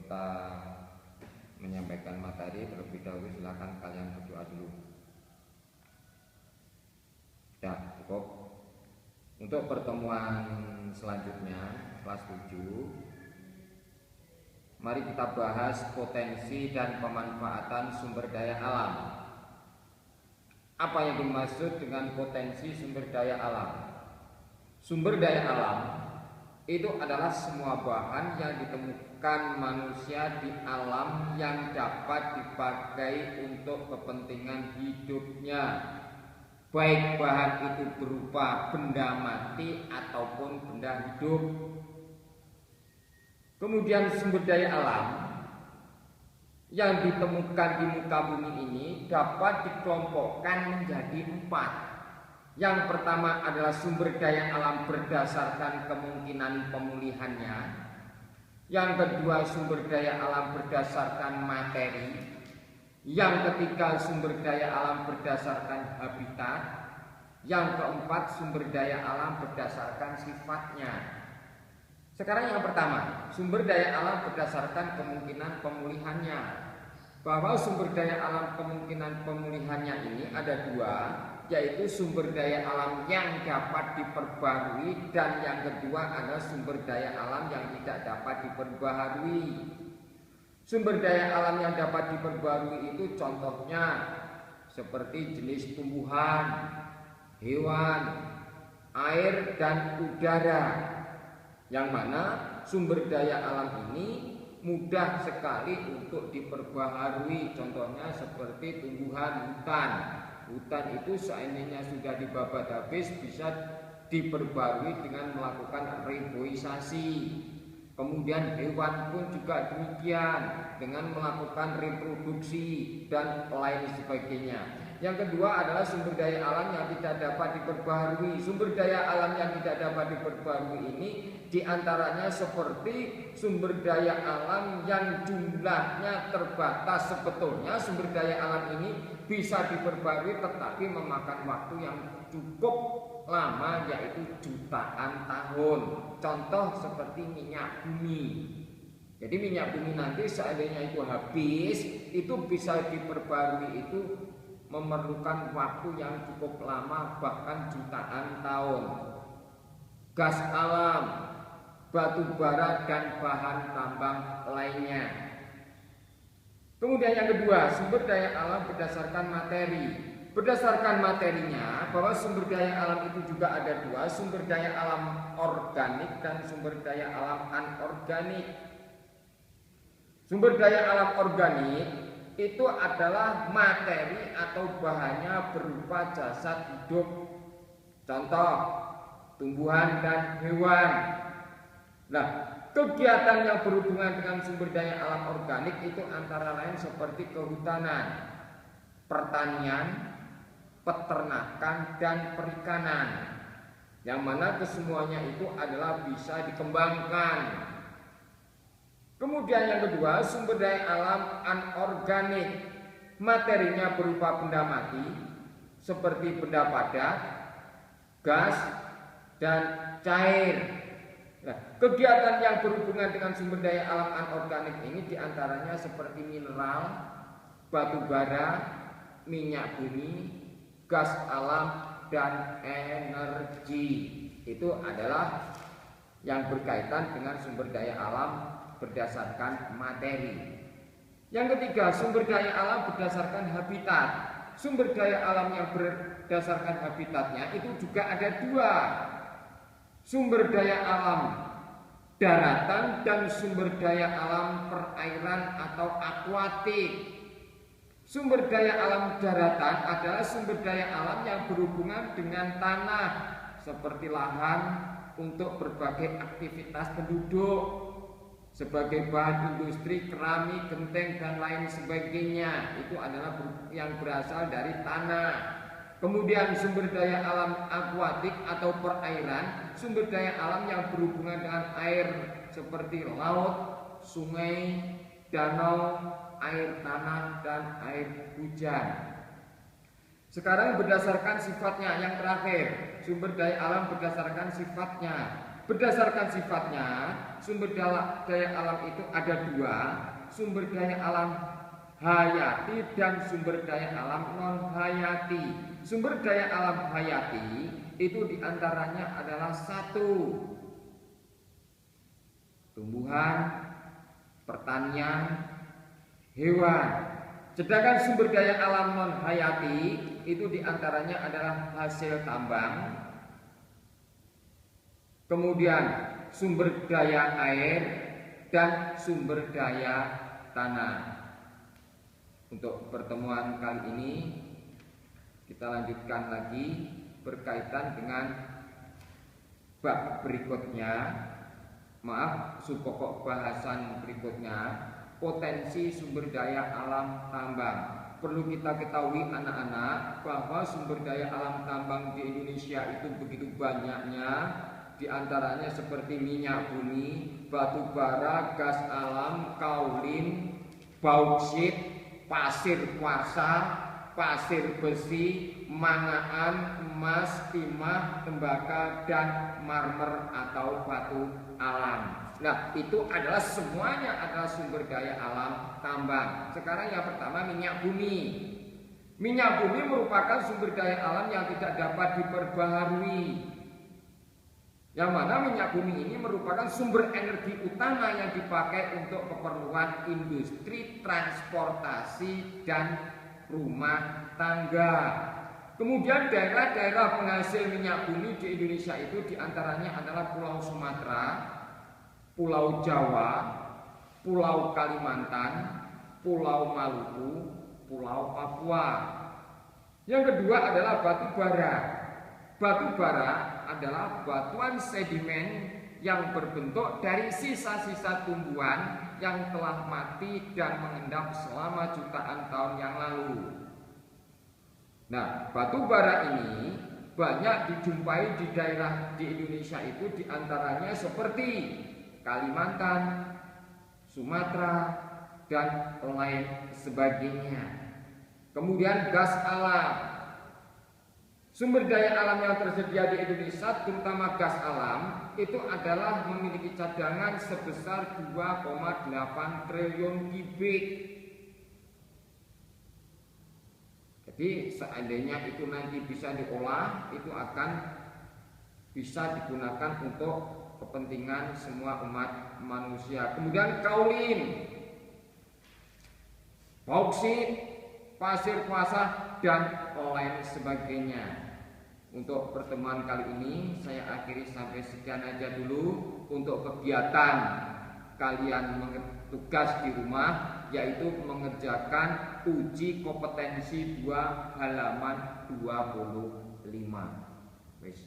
kita menyampaikan materi, terlebih dahulu silakan kalian berdoa dulu. Ya, cukup. Untuk pertemuan selanjutnya, kelas 7, mari kita bahas potensi dan pemanfaatan sumber daya alam. Apa yang dimaksud dengan potensi sumber daya alam? Sumber daya alam itu adalah semua bahan yang ditemukan manusia di alam yang dapat dipakai untuk kepentingan hidupnya, baik bahan itu berupa benda mati ataupun benda hidup. Kemudian sumber daya alam yang ditemukan di muka bumi ini dapat dikelompokkan menjadi 4. Yang pertama adalah sumber daya alam berdasarkan kemungkinan pemulihannya. Yang kedua sumber daya alam berdasarkan materi. Yang ketiga sumber daya alam berdasarkan habitat. Yang keempat sumber daya alam berdasarkan sifatnya. Sekarang yang pertama, sumber daya alam berdasarkan kemungkinan pemulihannya. Bahwa sumber daya alam kemungkinan pemulihannya ini ada 2, yaitu sumber daya alam yang dapat diperbarui dan yang kedua adalah sumber daya alam yang tidak dapat diperbaharui. Sumber daya alam yang dapat diperbarui itu contohnya seperti jenis tumbuhan, hewan, air, dan udara, yang mana sumber daya alam ini mudah sekali untuk diperbaharui. Contohnya seperti tumbuhan hutan. Hutan itu seandainya sudah dibabat habis bisa diperbarui dengan melakukan reboisasi. Kemudian hewan pun juga demikian dengan melakukan reproduksi dan lain sebagainya. Yang kedua adalah sumber daya alam yang tidak dapat diperbaharui. Sumber daya alam yang tidak dapat diperbaharui ini diantaranya seperti sumber daya alam yang jumlahnya terbatas. Sebetulnya sumber daya alam ini bisa diperbarui tetapi memakan waktu yang cukup lama, yaitu jutaan tahun. Contoh seperti minyak bumi. Jadi minyak bumi nanti seandainya itu habis, itu bisa diperbarui itu memerlukan waktu yang cukup lama, bahkan jutaan tahun. Gas alam, batu bara, dan bahan tambang lainnya. Kemudian yang kedua, sumber daya alam berdasarkan materi. Berdasarkan materinya, bahwa sumber daya alam itu juga ada 2, sumber daya alam organik dan sumber daya alam anorganik. Sumber daya alam organik itu adalah materi atau bahannya berupa jasad hidup. Contoh, tumbuhan dan hewan. Nah, kegiatan yang berhubungan dengan sumber daya alam organik itu antara lain seperti kehutanan, pertanian, peternakan, dan perikanan, yang mana kesemuanya itu adalah bisa dikembangkan. Kemudian yang kedua, sumber daya alam anorganik. Materinya berupa benda mati seperti benda padat, gas, dan cair. Nah, kegiatan yang berhubungan dengan sumber daya alam anorganik ini diantaranya seperti mineral, batu bara, minyak bumi, gas alam, dan energi. Itu adalah yang berkaitan dengan sumber daya alam berdasarkan materi. Yang ketiga, sumber daya alam berdasarkan habitat. Sumber daya alam yang berdasarkan habitatnya itu juga ada 2. Sumber daya alam daratan dan sumber daya alam perairan atau akuatik. Sumber daya alam daratan adalah sumber daya alam yang berhubungan dengan tanah, seperti lahan untuk berbagai aktivitas penduduk, sebagai bahan industri, keramik, genteng, dan lain sebagainya. Itu adalah yang berasal dari tanah. Kemudian sumber daya alam akuatik atau perairan, sumber daya alam yang berhubungan dengan air seperti laut, sungai, danau, air tanah, dan air hujan. Sekarang berdasarkan sifatnya, yang terakhir, sumber daya alam berdasarkan sifatnya. Berdasarkan sifatnya, sumber daya alam itu ada dua, sumber daya alam hayati dan sumber daya alam non hayati. Sumber daya alam hayati itu diantaranya adalah satu, tumbuhan, pertanian, hewan. Sedangkan sumber daya alam non hayati itu diantaranya adalah hasil tambang, kemudian sumber daya air dan sumber daya tanah. Untuk pertemuan kali ini kita lanjutkan lagi berkaitan dengan bab berikutnya. Maaf, subpokok bahasan berikutnya, potensi sumber daya alam tambang. Perlu kita ketahui anak-anak bahwa sumber daya alam tambang di Indonesia itu begitu banyaknya. Di antaranya seperti minyak bumi, batu bara, gas alam, kaulin, bauksit, pasir kuarsa, pasir besi, mangaan, emas, timah, tembaga, dan marmer atau batu alam. Nah, itu adalah semuanya adalah sumber daya alam tambang. Sekarang yang pertama minyak bumi. Minyak bumi merupakan sumber daya alam yang tidak dapat diperbaharui. Yang mana minyak bumi ini merupakan sumber energi utama yang dipakai untuk keperluan industri, transportasi, dan rumah tangga. Kemudian daerah-daerah penghasil minyak bumi di Indonesia itu diantaranya adalah Pulau Sumatera, Pulau Jawa, Pulau Kalimantan, Pulau Maluku, Pulau Papua. Yang kedua adalah batu bara. Batu bara adalah batuan sedimen yang berbentuk dari sisa-sisa tumbuhan yang telah mati dan mengendap selama jutaan tahun yang lalu. Nah, batu bara ini banyak dijumpai di daerah di Indonesia itu diantaranya seperti Kalimantan, Sumatera, dan lain sebagainya. Kemudian gas alam. Sumber daya alam yang tersedia di Indonesia, terutama gas alam, itu adalah memiliki cadangan sebesar 2,8 triliun kubik. Jadi seandainya itu nanti bisa diolah, itu akan bisa digunakan untuk kepentingan semua umat manusia. Kemudian kaulin, bauksit, pasir kuarsa, dan lain sebagainya. Untuk pertemuan kali ini saya akhiri sampai sekian aja dulu. Untuk kegiatan kalian tugas di rumah yaitu mengerjakan uji kompetensi 2 halaman 25. Wis,